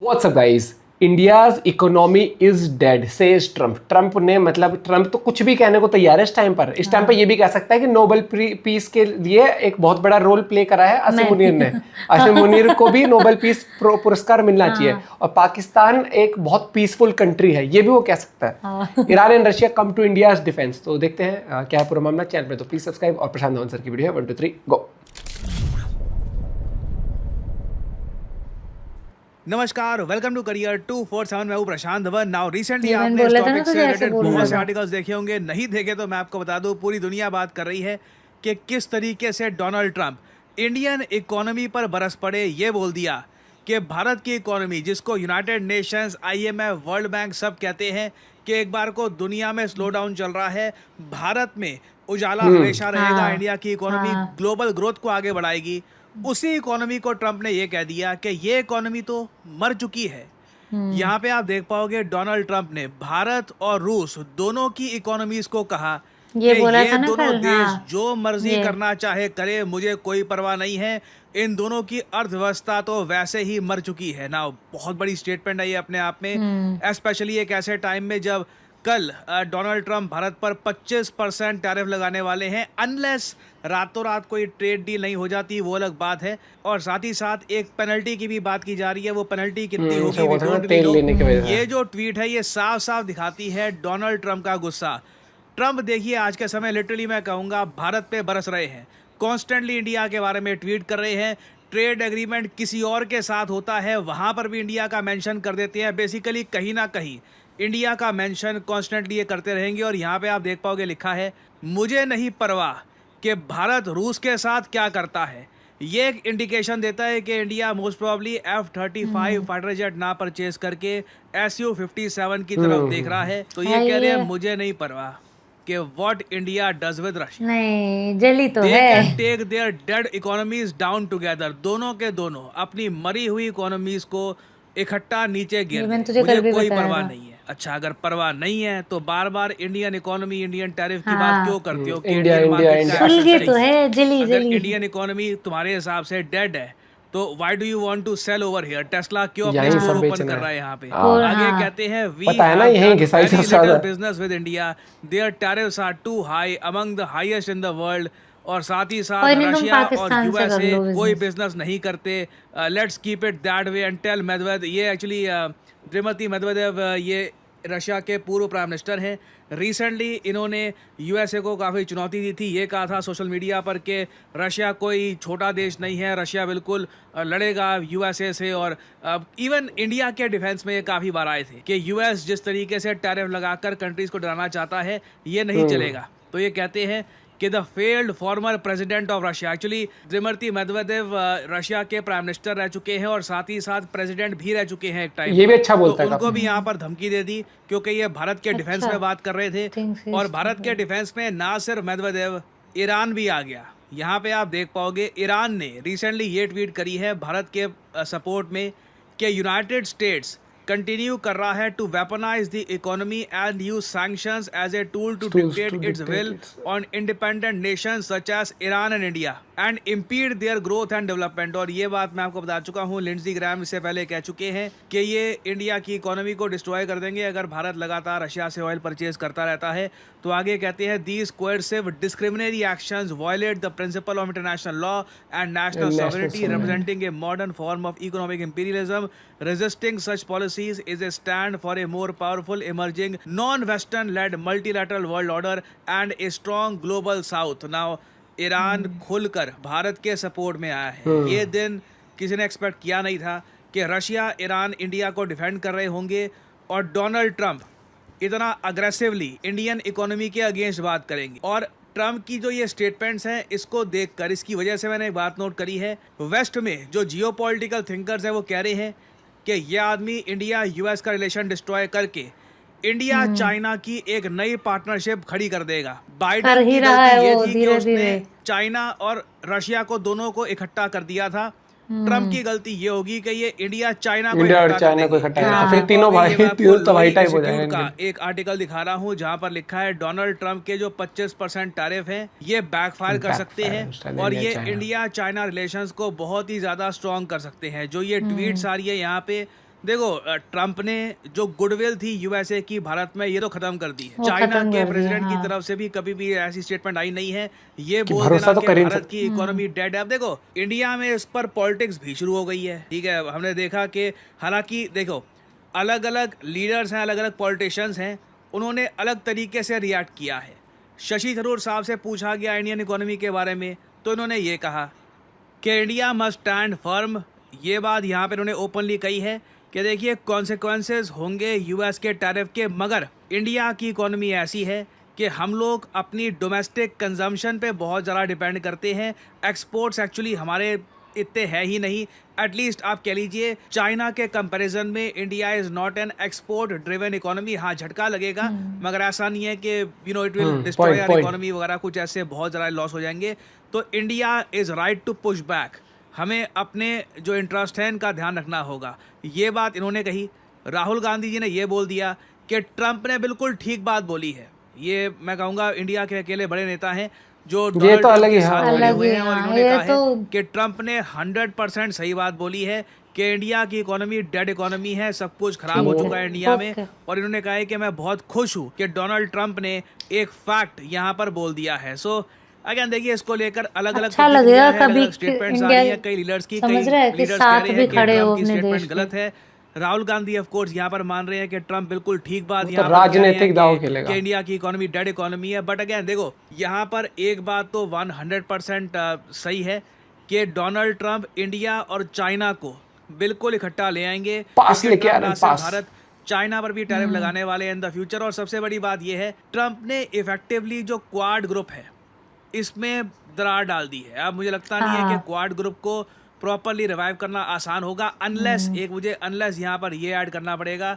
What's up guys, India's economy is dead says Trump. Trump ने Trump तो कुछ भी कहने को तैयार है इस टाइम पर। इस टाइम पर ये भी कह सकता है कि नोबेल पीस के लिए एक बहुत बड़ा रोल प्ले करा है असीम मुनीर ने। असीम मुनीर को भी नोबेल पीस पुरस्कार मिलना चाहिए। और पाकिस्तान एक बहुत पीसफुल कंट्री है, ये भी वो कह सकता है। Iran and Russia come to India's defence. तो देखते हैं क्या है पूरा मामला। चैनल पे तो प्लीज सब्सक्राइब और प्रशांत धवन सर की वीडियो है 1 2 3 गो। नमस्कार, वेलकम टू करियर 247। मैं हूं प्रशांत धवन। नाउ रिसेंटली आपने इस टॉपिक से रिलेटेड बहुत से आर्टिकल्स देखे होंगे। नहीं देखे तो मैं आपको बता दूं, पूरी दुनिया बात कर रही है कि किस तरीके से डोनाल्ड ट्रंप इंडियन इकोनॉमी पर बरस पड़े। ये बोल दिया कि भारत की इकोनॉमी, जिसको United Nations, IMF, world bank सब कहते हैं कि एक बार को दुनिया में स्लो डाउन चल रहा है, भारत में उजाला हमेशा रहेगा। इंडिया की इकोनॉमी ग्लोबल ग्रोथ को आगे बढ़ाएगी। उसी इकोनॉमी को ट्रंप ने ये कह दिया कि ये इकोनॉमी तो मर चुकी है। यहाँ पे आप देख पाओगे डोनाल्ड ट्रंप ने भारत और रूस दोनों की इकोनॉमीज को कहा ये कि बोला ये था ना दोनों कल, देश जो मर्जी करना चाहे करे, मुझे कोई परवाह नहीं है। इन दोनों की अर्थव्यवस्था तो वैसे ही मर चुकी है ना। बहुत बड़ी स्टेटमेंट है ये अपने आप में, स्पेशली एक ऐसे टाइम में जब कल डोनाल्ड ट्रंप भारत पर 25% टैरिफ लगाने वाले हैं, अनलेस रातों रात कोई ट्रेड डील नहीं हो जाती, वो अलग बात है। और साथ ही साथ एक पेनल्टी की भी बात की जा रही है। वो पेनल्टी कितनी होगी we don't really know। ये जो ट्वीट है ये साफ साफ दिखाती है डोनाल्ड ट्रंप का गुस्सा। ट्रंप देखिए आज के समय लिटरली मैं कहूँगा भारत पे बरस रहे हैं, कॉन्स्टेंटली इंडिया के बारे में ट्वीट कर रहे हैं। ट्रेड एग्रीमेंट किसी और के साथ होता है, वहाँ पर भी इंडिया का मेंशन कर देते हैं। बेसिकली कहीं ना कहीं इंडिया का मेंशन कॉन्स्टेंटली ये करते रहेंगे। और यहाँ पे आप देख पाओगे लिखा है, मुझे नहीं परवाह कि भारत रूस के साथ क्या करता है। ये एक इंडिकेशन देता है कि India most probably F-35 fighter jet ना परचेज करके Su-57 की तरफ देख रहा है। तो ये कह रहे हैं मुझे नहीं परवाह कि what India does with Russia. नहीं, जली तो They है। can take their dead economies down together। दोनों के दोनों अपनी मरी हुई इकोनॉमीज को इकट्ठा नीचे गिर दें, मुझे कोई परवाह नहीं है। अच्छा, अगर परवाह नहीं है तो बार बार इंडियन इकोनॉमी, इंडियन टैरिफ की बात क्यों करते हो? इंडियन इकोनॉमी तुम्हारे हिसाब से डेड है तो why do you want to sell over here? Tesla क्यों अपने स्टोर ओपन कर रहा है यहाँ पे? आगे कहते हैं we have business with India, their tariffs are too high, among the highest in the world. और साथ ही साथ रशिया और USA कोई बिजनेस नहीं करते। Let's keep it that way and tell Medvedev. ये एक्चुअली दिमित्री मेदवेदेव ये रशिया के पूर्व प्राइम मिनिस्टर हैं। रिसेंटली इन्होंने USA को काफ़ी चुनौती दी थी। ये कहा था सोशल मीडिया पर कि रशिया कोई छोटा देश नहीं है, रशिया बिल्कुल लड़ेगा USA से। और इवन इंडिया के डिफेंस में ये काफ़ी बार आए थे कि US जिस तरीके से टैरिफ लगाकर कंट्रीज़ को डराना चाहता है, ये नहीं चलेगा। तो ये कहते हैं कि the failed former president of Russia, actually Dmitry Medvedev Russia के प्राइम मिनिस्टर रह चुके हैं और साथ ही साथ प्रेसिडेंट भी रह चुके हैं एक टाइम। ये भी अच्छा बोलता है। उनको भी यहाँ पर धमकी दे दी क्योंकि ये भारत के डिफेंस में बात कर रहे थे। और भारत के डिफेंस में ना सिर्फ मेदवेदेव, ईरान भी आ गया। यहाँ पे आप देख पाओगे ईरान ने रिसेंटली ये ट्वीट करी है भारत के सपोर्ट में कि यूनाइटेड स्टेट्स कंटिन्यू कर रहा है to weaponize the economy and use sanctions as a tool to dictate its will on independent nations such as Iran and India and impede their growth and development. और ये बात मैं आपको बता चुका हूँ, लिंडजी ग्राहम इससे पहले कह चुके हैं कि ये इंडिया की इकोनॉमी को डिस्ट्रॉय कर देंगे अगर भारत लगातार रशिया से ऑयल परचेज करता रहता है। तो आगे कहते हैं these coercive discriminatory actions violate the principle of international law and national sovereignty, representing a modern form of economic imperialism. Resisting such policies is a stand for a more powerful, emerging, non-Western-led multilateral world order and a strong global South। Now, Iran खुलकर भारत के support में आया है। ये दिन किसी ने expect किया नहीं था कि रशिया, ईरान, इंडिया को डिफेंड कर रहे होंगे और डोनाल्ड ट्रंप इतना अग्रेसिवली इंडियन इकोनॉमी के अगेंस्ट बात करेंगे। और ट्रंप की जो ये स्टेटमेंट्स हैं, इसको देखकर, इसकी वजह से मैंने एक बात नोट करी है, वेस्ट में जो जियोपॉलिटिकल थिंकर्स हैं वो कह रहे हैं कि ये आदमी इंडिया US का रिलेशन डिस्ट्रॉय करके इंडिया चाइना की एक नई पार्टनरशिप खड़ी कर देगा। बाइडेन की गलती ये थी कि उसने चाइना और रशिया को दोनों को इकट्ठा कर दिया था। ट्रम्प की गलती ये होगी कि ये इंडिया चाइना को इकट्ठा फिर तीनों भाई तो भाई टाइप हो जाएंगे। एक आर्टिकल दिखा रहा हूँ जहाँ पर लिखा है डोनाल्ड ट्रम्प के जो 25% टैरिफ हैं ये बैकफायर कर सकते हैं और ये इंडिया चाइना रिलेशंस को बहुत ही ज्यादा स्ट्रॉन्ग कर सकते हैं। जो ये ट्वीट्स आ रही है यहाँ पे देखो ट्रम्प ने जो गुडविल थी यूएसए की भारत में, ये तो खत्म कर दी है। चाइना के प्रेसिडेंट की तरफ से भी कभी भी ऐसी स्टेटमेंट आई नहीं है ये बोल देना तो कि भारत की इकोनॉमी डेड है। अब देखो इंडिया में इस पर पॉलिटिक्स भी शुरू हो गई है, ठीक है। हमने देखा कि हालांकि देखो अलग अलग लीडर्स हैं, अलग अलग पॉलिटिशियंस हैं, उन्होंने अलग तरीके से रिएक्ट किया है। शशि थरूर साहब से पूछा गया इंडियन इकोनॉमी के बारे में तो इन्होंने ये कहा कि इंडिया मस्ट स्टैंड फर्म। ये बात यहाँ पर उन्होंने ओपनली कही है कि देखिए कॉन्सिक्वेंसेस होंगे यूएस के टैरिफ के, मगर इंडिया की इकोनॉमी ऐसी है कि हम लोग अपनी डोमेस्टिक कंजम्पशन पे बहुत ज़्यादा डिपेंड करते हैं। एक्सपोर्ट्स एक्चुअली हमारे इतने है ही नहीं, एटलीस्ट आप कह लीजिए चाइना के कंपैरिजन में India is not an export driven economy. हाँ झटका लगेगा मगर ऐसा नहीं है कि it will destroy our economy वगैरह, कुछ ऐसे बहुत ज़्यादा लॉस हो जाएंगे। तो India is right to push back, हमें अपने जो इंटरेस्ट है इनका ध्यान रखना होगा। ये बात इन्होंने कही। राहुल गांधी जी ने ये बोल दिया कि ट्रंप ने बिल्कुल ठीक बात बोली है। ये मैं कहूँगा इंडिया के अकेले बड़े नेता हैं जो ये तो अलग ही बोले हुए हैं, और इन्होंने कहा है कि ट्रंप ने 100% सही बात बोली है कि इंडिया की इकोनॉमी डेड इकोनॉमी है, सब कुछ खराब हो चुका है इंडिया में। और इन्होंने कहा है कि मैं बहुत खुश हूँ कि डोनाल्ड ट्रंप ने एक फैक्ट यहाँ पर बोल दिया है। सो अगेन देखिए इसको लेकर अलग अलग स्टेटमेंट्स आ रही है कई लीडर्स की, कई लीडर्स कह रहे हैं कि ट्रंप की स्टेटमेंट गलत है। राहुल गांधी ऑफ कोर्स यहाँ पर मान रहे हैं कि ट्रंप बिल्कुल ठीक बात यहाँ पर राजनीतिक दांव खेलेगा कि इंडिया की इकोनॉमी डेड इकोनॉमी है। बट अगेन देखो यहाँ पर एक बात तो 100% सही है कि डोनाल्ड ट्रंप इंडिया और चाइना को बिल्कुल इकट्ठा ले आएंगे। भारत चाइना पर भी टैरिफ लगाने वाले हैं इन द फ्यूचर। और सबसे बड़ी बात यह है ट्रंप ने इफेक्टिवली जो क्वाड ग्रुप है इसमें दरार डाल दी है। अब मुझे लगता नहीं है कि क्वाड ग्रुप को प्रॉपरली रिवाइव करना आसान होगा अनलेस यहाँ पर ये ऐड करना पड़ेगा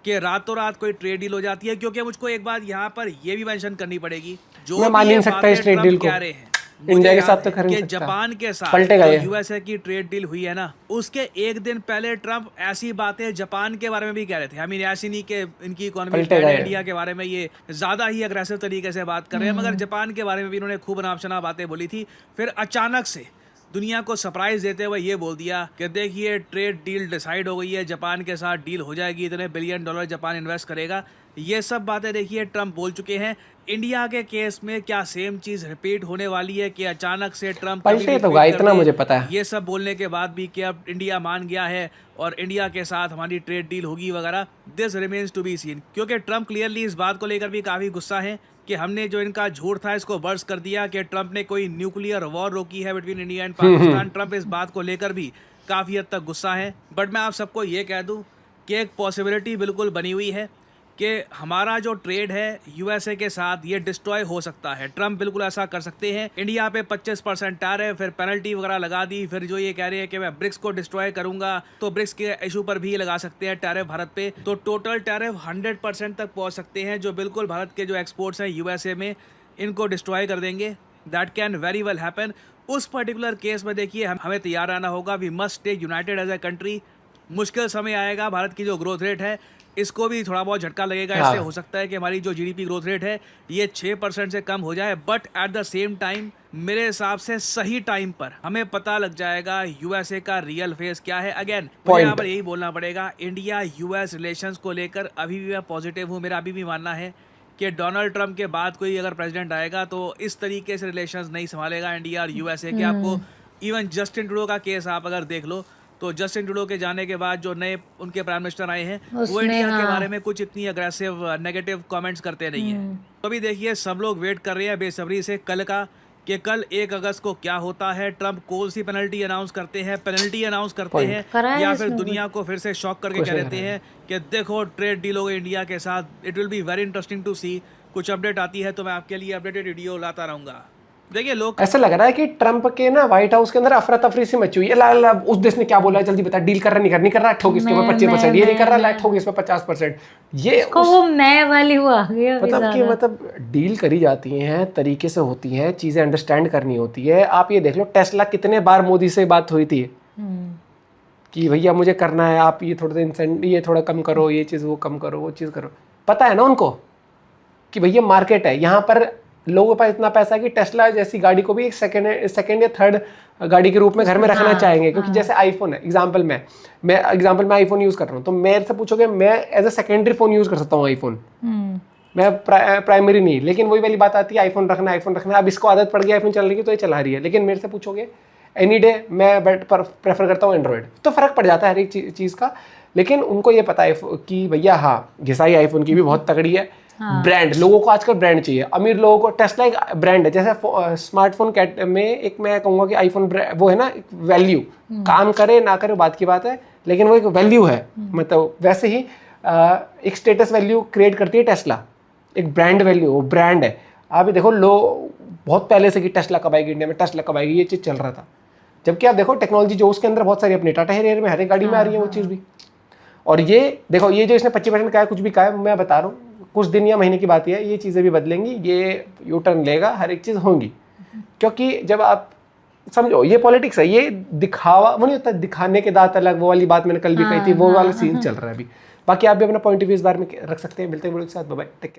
कि रातों रात कोई ट्रेड डील हो जाती है। क्योंकि मुझको एक बात यहाँ पर ये भी मेंशन करनी पड़ेगी, जो मैं मान नहीं सकता इस ट्रेड डील को कह रहे हैं इंडिया के साथ तो कर नहीं सकता। जापान के साथ जो यूएसए की ट्रेड डील हुई है ना, उसके एक दिन पहले ट्रंप ऐसी बातें जापान के बारे में भी कह रहे थे। आई मीन ऐसी नहीं कि इनकी इकोनॉमी इंडिया के बारे में ये ज्यादा ही अग्रेसिव तरीके से बात कर रहे हैं, मगर जापान के बारे में भी इन्होंने खूब अनाप-शनाप बातें बोली थी। फिर अचानक से दुनिया को सरप्राइज देते हुए ये बोल दिया कि देखिए ट्रेड डील डिसाइड हो गई है, जापान के साथ डील हो जाएगी, इतने बिलियन डॉलर जापान इन्वेस्ट करेगा। ये सब बातें देखिए ट्रंप बोल चुके हैं। इंडिया के केस में क्या सेम चीज रिपीट होने वाली है कि अचानक से ट्रंप पलटे तो इतना मुझे पता है। ये सब बोलने के बाद भी कि अब इंडिया मान गया है और इंडिया के साथ हमारी ट्रेड डील होगी वगैरह, this remains to be seen. क्योंकि ट्रंप क्लियरली इस बात को लेकर भी काफी गुस्सा है कि हमने जो इनका झूठ था इसको बर्स्ट कर दिया कि ट्रंप ने कोई न्यूक्लियर वॉर रोकी है between India and Pakistan. Trump इस बात को लेकर भी काफी हद तक गुस्सा है। बट मैं आप सबको ये कह दूं कि एक पॉसिबिलिटी बिल्कुल बनी हुई है कि हमारा जो ट्रेड है यूएसए के साथ ये डिस्ट्रॉय हो सकता है। ट्रंप बिल्कुल ऐसा कर सकते हैं। इंडिया पे 25% टैरिफ, फिर पेनल्टी वगैरह लगा दी, फिर जो ये कह रहे हैं कि मैं ब्रिक्स को डिस्ट्रॉय करूंगा तो ब्रिक्स के इशू पर भी लगा सकते हैं टैरिफ भारत पे। तो टोटल टैरिफ 100% तक पहुंच सकते हैं, जो बिल्कुल भारत के जो एक्सपोर्ट्स हैं यूएसए में इनको डिस्ट्रॉय कर देंगे। That can very well happen. उस पर्टिकुलर केस में देखिए हमें तैयार रहना होगा। We must stay united as a country. मुश्किल समय आएगा, भारत की जो ग्रोथ रेट है इसको भी थोड़ा बहुत झटका लगेगा। इससे हो सकता है कि हमारी जो जीडीपी ग्रोथ रेट है ये 6% से कम हो जाए। But at the same time मेरे हिसाब से सही टाइम पर हमें पता लग जाएगा यूएसए का रियल फेस क्या है। अगेन मुझे यहाँ पर यही बोलना पड़ेगा, इंडिया यूएस रिलेशंस को लेकर अभी भी मैं पॉजिटिव हूँ। मेरा अभी भी मानना है कि डोनाल्ड ट्रंप के बाद कोई अगर प्रेसिडेंट आएगा तो इस तरीके से रिलेशंस नहीं संभालेगा इंडिया और यूएसए के। आपको इवन जस्टिन ट्रूडो का केस आप अगर देख लो तो जस्टिन ट्रूडो के जाने के बाद जो नए उनके प्राइम मिनिस्टर आए हैं वो इंडिया के बारे में कुछ इतनी अग्रेसिव नेगेटिव कमेंट्स करते नहीं है। तो अभी देखिए सब लोग वेट कर रहे हैं बेसब्री से कल का कि कल 1 अगस्त को क्या होता है। ट्रंप कौन सी पेनल्टी अनाउंस करते हैं, या फिर दुनिया को फिर से शॉक करके कह देते हैं कि देखो ट्रेड डील हो गई इंडिया के साथ। It will be very interesting to see. कुछ अपडेट आती है तो मैं आपके लिए अपडेटेड वीडियो लाता रहूंगा। देखिए लोग ऐसा लग रहा है कि ट्रंप के ना व्हाइट हाउस के अंदर अफरा तफरी सी मची हुई है। उस देश ने क्या बोला है जल्दी बता, डील कर रहा नहीं कर रहा, ठोक इसके ऊपर 25%, ये नहीं कर रहा, ठोक इसमें 50%। ये वो मैं वाली हुआ गया मतलब डील करी जाती हैं, तरीके से होती हैं, चीजें अंडरस्टैंड करनी होती है। आप ये देख लो टेस्ला कितने बार मोदी से बात हुई थी कि भैया मुझे करना है, आप ये थोड़ा इंसेंटिव ये थोड़ा कम करो, ये चीज़ वो कम करो, वो चीज़ करो। पता है ना उनको कि भैया मार्केट है यहाँ पर लोगों के पास इतना पैसा है कि टेस्ला जैसी गाड़ी को भी एक सेकंड या थर्ड गाड़ी के रूप में घर में रखना चाहेंगे, क्योंकि जैसे आईफोन है, एग्जांपल में आईफोन यूज़ कर रहा हूँ, तो मेरे से पूछोगे मैं as a secondary phone use कर सकता हूँ आईफोन, मैं प्राइमरी नहीं। लेकिन वही वाली बात आती है, आईफोन रखना, अब इसको आदत पड़ गई आईफोन चलने की तो ये चला रही है। लेकिन मेरे से पूछोगे एनी डे मैं प्रेफर करता हूँ एंड्रॉयड, तो फ़र्क पड़ जाता है हर एक चीज़ का। लेकिन उनको ये पता है कि भैया हाँ घिसाई आईफोन की भी बहुत तगड़ी है। ब्रांड, लोगों को आजकल ब्रांड चाहिए। अमीर लोगों को टेस्ला एक ब्रांड है, जैसे स्मार्टफोन में एक मैं कहूँगा कि आईफोन वो है ना वैल्यू, काम करे ना करे बात की बात है, लेकिन वो एक वैल्यू है। मतलब वैसे ही एक स्टेटस वैल्यू क्रिएट करती है टेस्ला, एक ब्रांड वैल्यू, वो ब्रांड है। आप देखो बहुत पहले से कि टेस्ला कब आएगी इंडिया में, टेस्ला कब आएगी, ये चीज़ चल रहा था। जबकि आप देखो टेक्नोलॉजी जो उसके अंदर बहुत सारी अपनी टाटा हैरियर में हर एक गाड़ी में आ रही है वो चीज़ भी। और ये देखो ये जो इसने 25% कहा है, कुछ भी कहा है, मैं बता रहा हूँ कुछ दिन या महीने की बात है, ये चीज़ें भी बदलेंगी, ये यू टर्न लेगा, हर एक चीज़ होंगी। क्योंकि जब आप समझो ये पॉलिटिक्स है, ये दिखावा वो नहीं होता, दिखाने के दांत अलग, वो वाली बात मैंने कल भी कही थी, वो वाला सीन चल रहा है अभी। बाकी आप भी अपना पॉइंट ऑफ व्यू इस बारे में रख सकते हैं। मिलते हैं वीडियो के साथ, बाय बाय, टेक केयर।